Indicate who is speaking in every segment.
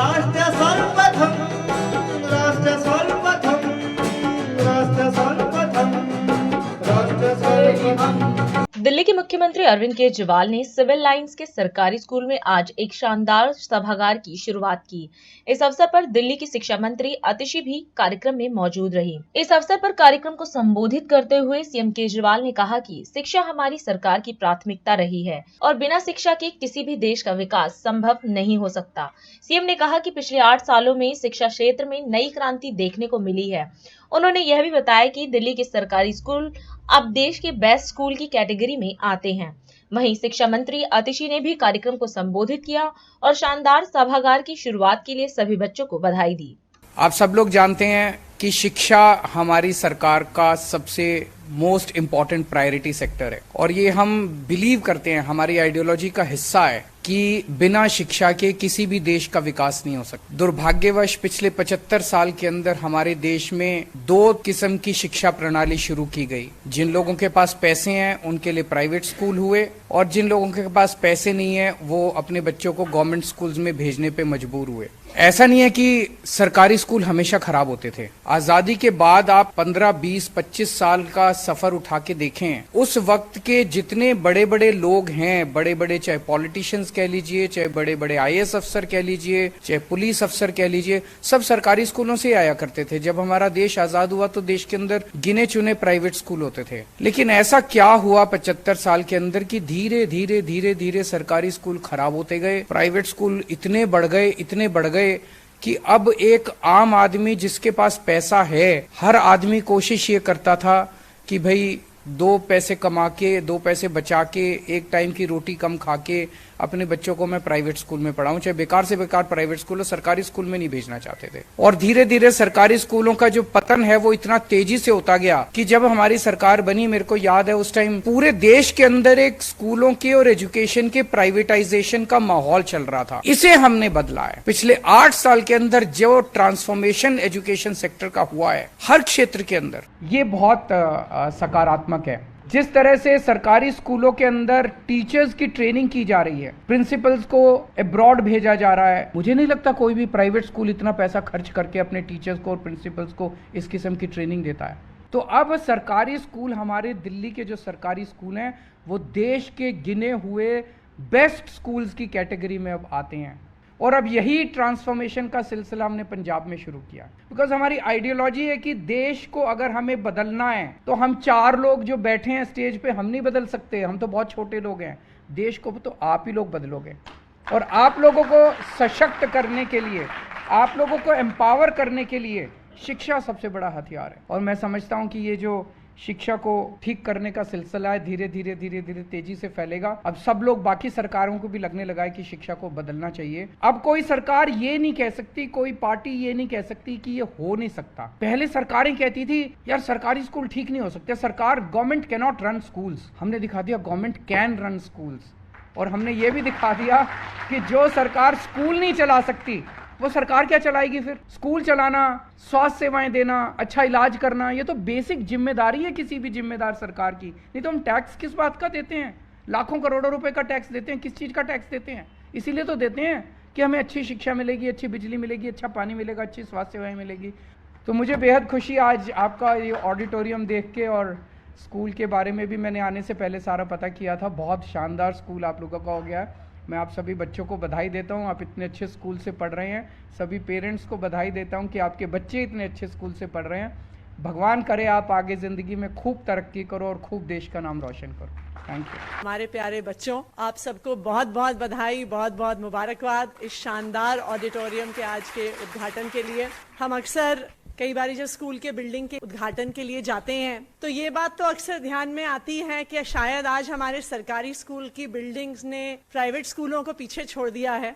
Speaker 1: राष्ट्र सर्वप्रथम, राष्ट्र सर्वप्रथम, राष्ट्र सर्वप्रथम, राष्ट्र सर्वप्रथम।
Speaker 2: दिल्ली के मुख्यमंत्री अरविंद केजरीवाल ने सिविल लाइंस के सरकारी स्कूल में आज एक शानदार सभागार की शुरुआत की। इस अवसर पर दिल्ली की शिक्षा मंत्री आतिशी भी कार्यक्रम में मौजूद रही। इस अवसर पर कार्यक्रम को संबोधित करते हुए सीएम केजरीवाल ने कहा कि शिक्षा हमारी सरकार की प्राथमिकता रही है और बिना शिक्षा के किसी भी देश का विकास संभव नहीं हो सकता। सीएम ने कहा कि पिछले 8 सालों में शिक्षा क्षेत्र में नई क्रांति देखने को मिली है। उन्होंने यह भी बताया कि दिल्ली के सरकारी स्कूल अब देश के बेस्ट स्कूल की कैटेगरी में आते हैं। वहीं शिक्षा मंत्री आतिशी ने भी कार्यक्रम को संबोधित किया और शानदार सभागार की शुरुआत के लिए सभी बच्चों को बधाई दी।
Speaker 3: आप सब लोग जानते हैं कि शिक्षा हमारी सरकार का सबसे मोस्ट इम्पॉर्टेंट प्रायोरिटी सेक्टर है और ये हम बिलीव करते हैं, हमारी आइडियोलॉजी का हिस्सा है कि बिना शिक्षा के किसी भी देश का विकास नहीं हो सकता। दुर्भाग्यवश पिछले 75 साल के अंदर हमारे देश में 2 किस्म की शिक्षा प्रणाली शुरू की गई। जिन लोगों के पास पैसे हैं उनके लिए प्राइवेट स्कूल हुए और जिन लोगों के पास पैसे नहीं है वो अपने बच्चों को गवर्नमेंट स्कूल्स में भेजने पे मजबूर हुए। ऐसा नहीं है कि सरकारी स्कूल हमेशा खराब होते थे। आजादी के बाद आप 15, 20, 25 साल का सफर उठा के देखें, उस वक्त के जितने बड़े बड़े लोग हैं, बड़े बड़े चाहे पॉलिटिशियंस कह लीजिए, चाहे बड़े बड़े आईएएस अफसर कह लीजिए, चाहे पुलिस अफसर कह लीजिए, सब सरकारी स्कूलों से आया करते थे। जब हमारा देश आजाद हुआ तो देश के अंदर गिने चुने प्राइवेट स्कूल होते थे। लेकिन ऐसा क्या हुआ 75 साल के अंदर कि धीरे धीरे धीरे धीरे सरकारी स्कूल खराब होते गए, प्राइवेट स्कूल इतने बढ़ गए कि अब एक आम आदमी जिसके पास पैसा है, हर आदमी कोशिश ये करता था कि भाई 2 पैसे कमा के, 2 पैसे बचा के, एक टाइम की रोटी कम खा के अपने बच्चों को मैं प्राइवेट स्कूल में पढ़ाऊं, चाहे बेकार से बेकार प्राइवेट स्कूल हो, सरकारी स्कूल में नहीं भेजना चाहते थे। और धीरे धीरे सरकारी स्कूलों का जो पतन है वो इतना तेजी से होता गया कि जब हमारी सरकार बनी, मेरे को याद है उस टाइम पूरे देश के अंदर एक स्कूलों के और एजुकेशन के प्राइवेटाइजेशन का माहौल चल रहा था। इसे हमने बदला है। पिछले 8 साल के अंदर जो ट्रांसफॉर्मेशन एजुकेशन सेक्टर का हुआ है हर क्षेत्र के अंदर, ये बहुत सकारात्मक है। जिस तरह से सरकारी स्कूलों के अंदर टीचर्स की ट्रेनिंग की जा रही है, प्रिंसिपल्स को अब्रॉड भेजा जा रहा है, मुझे नहीं लगता कोई भी प्राइवेट स्कूल इतना पैसा खर्च करके अपने टीचर्स को और प्रिंसिपल्स को इस किस्म की ट्रेनिंग देता है। तो अब सरकारी स्कूल, हमारे दिल्ली के जो सरकारी स्कूल हैं वो देश के गिने हुए बेस्ट स्कूल्स की कैटेगरी में अब आते हैं। और अब यही ट्रांसफॉर्मेशन का सिलसिला हमने पंजाब में शुरू किया, बिकॉज हमारी आइडियोलॉजी है कि देश को अगर हमें बदलना है तो हम 4 लोग जो बैठे हैं स्टेज पे हम नहीं बदल सकते, हम तो बहुत छोटे लोग हैं। देश को तो आप ही लोग बदलोगे और आप लोगों को सशक्त करने के लिए, आप लोगों को एम्पावर करने के लिए शिक्षा सबसे बड़ा हथियार है। और मैं समझता हूं कि ये जो शिक्षा को ठीक करने का सिलसिला है धीरे धीरे तेजी से फैलेगा। अब सब लोग, बाकी सरकारों को भी लगने लगा है कि शिक्षा को बदलना चाहिए। अब कोई सरकार ये नहीं कह सकती, कोई पार्टी ये नहीं कह सकती कि ये हो नहीं सकता। पहले सरकारें कहती थी यार सरकारी स्कूल ठीक नहीं हो सकते, सरकार, government can not run schools. हमने दिखा दिया गवर्नमेंट कैन रन स्कूल्स। और हमने ये भी दिखा दिया कि जो सरकार स्कूल नहीं चला सकती वो सरकार क्या चलाएगी फिर? स्कूल चलाना, स्वास्थ्य सेवाएं देना, अच्छा इलाज करना, ये तो बेसिक जिम्मेदारी है किसी भी जिम्मेदार सरकार की। नहीं तो हम टैक्स किस बात का देते हैं? लाखों करोड़ों रुपए का टैक्स देते हैं। किस चीज़ का टैक्स देते हैं? इसीलिए तो देते हैं कि हमें अच्छी शिक्षा मिलेगी, अच्छी बिजली मिलेगी, अच्छा पानी मिलेगा, अच्छी स्वास्थ्य सेवाएं मिलेगी। तो मुझे बेहद खुशी आज आपका ये ऑडिटोरियम देख के, और स्कूल के बारे में भी मैंने आने से पहले सारा पता किया था। बहुत शानदार स्कूल आप लोगों का हो गया है। मैं आप सभी बच्चों को बधाई देता हूं, आप इतने अच्छे स्कूल से पढ़ रहे हैं। सभी पेरेंट्स को बधाई देता हूं कि आपके बच्चे इतने अच्छे स्कूल से पढ़ रहे हैं। भगवान करे आप आगे ज़िंदगी में खूब तरक्की करो और खूब देश का नाम रोशन करो। Thank you.
Speaker 4: हमारे प्यारे बच्चों, आप सबको बहुत बहुत बधाई, बहुत बहुत मुबारकबाद इस शानदार ऑडिटोरियम के आज के उद्घाटन के लिए। हम अक्सर कई बार जब स्कूल के बिल्डिंग के उद्घाटन के लिए जाते हैं तो ये बात तो अक्सर ध्यान में आती है कि शायद आज हमारे सरकारी स्कूल की बिल्डिंग्स ने प्राइवेट स्कूलों को पीछे छोड़ दिया है।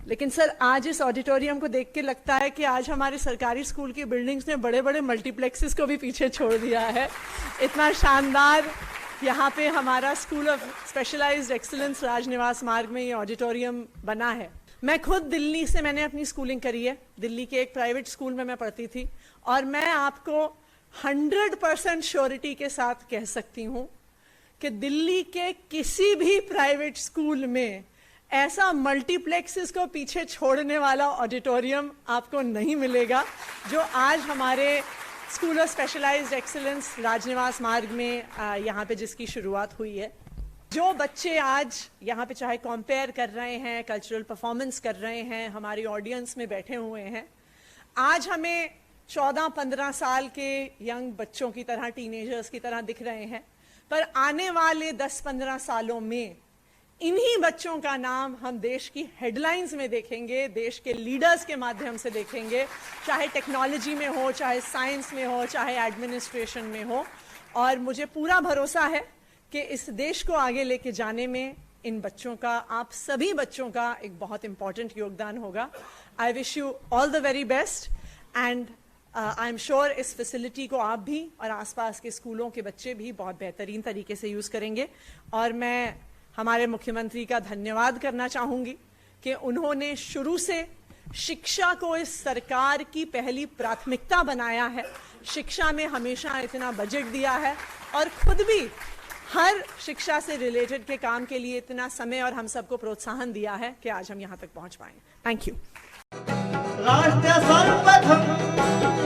Speaker 4: लेकिन सर, आज इस ऑडिटोरियम को देख के लगता है कि आज हमारे सरकारी स्कूल की बिल्डिंग्स ने बड़े बड़े मल्टीप्लेक्सेस को भी पीछे छोड़ दिया है। इतना शानदार यहाँ पे हमारा स्कूल ऑफ स्पेशलाइज्ड एक्सीलेंस राजनिवास मार्ग में ये ऑडिटोरियम बना है। मैं खुद दिल्ली से मैंने अपनी स्कूलिंग करी है। दिल्ली के एक प्राइवेट स्कूल में मैं पढ़ती थी और मैं आपको 100% श्योरिटी के साथ कह सकती हूँ कि दिल्ली के किसी भी प्राइवेट स्कूल में ऐसा मल्टीप्लेक्सेस को पीछे छोड़ने वाला ऑडिटोरियम आपको नहीं मिलेगा जो आज हमारे स्कूल ऑफ स्पेशलाइज्ड एक्सीलेंस राजनिवास मार्ग में यहाँ पे जिसकी शुरुआत हुई है। जो बच्चे आज यहाँ पे चाहे कंपेयर कर रहे हैं, कल्चरल परफॉर्मेंस कर रहे हैं, हमारी ऑडियंस में बैठे हुए हैं, आज हमें 14-15 साल के यंग बच्चों की तरह, टीनेजर्स की तरह दिख रहे हैं, पर आने वाले 10-15 सालों में इन्हीं बच्चों का नाम हम देश की हेडलाइंस में देखेंगे, देश के लीडर्स के माध्यम से देखेंगे, चाहे टेक्नोलॉजी में हो, चाहे साइंस में हो, चाहे एडमिनिस्ट्रेशन में हो। और मुझे पूरा भरोसा है कि इस देश को आगे लेके जाने में इन बच्चों का, आप सभी बच्चों का एक बहुत इंपॉर्टेंट योगदान होगा। I wish you all the very best and I am sure इस फैसिलिटी को आप भी और आसपास के स्कूलों के बच्चे भी बहुत बेहतरीन तरीके से यूज़ करेंगे। और मैं हमारे मुख्यमंत्री का धन्यवाद करना चाहूँगी कि उन्होंने शुरू से शिक्षा को इस सरकार की पहली प्राथमिकता बनाया है, शिक्षा में हमेशा इतना बजट दिया है और खुद भी हर शिक्षा से रिलेटेड के काम के लिए इतना समय और हम सबको प्रोत्साहन दिया है कि आज हम यहाँ तक पहुँच पाए। Thank you.
Speaker 1: राष्ट्र सर्वप्रथम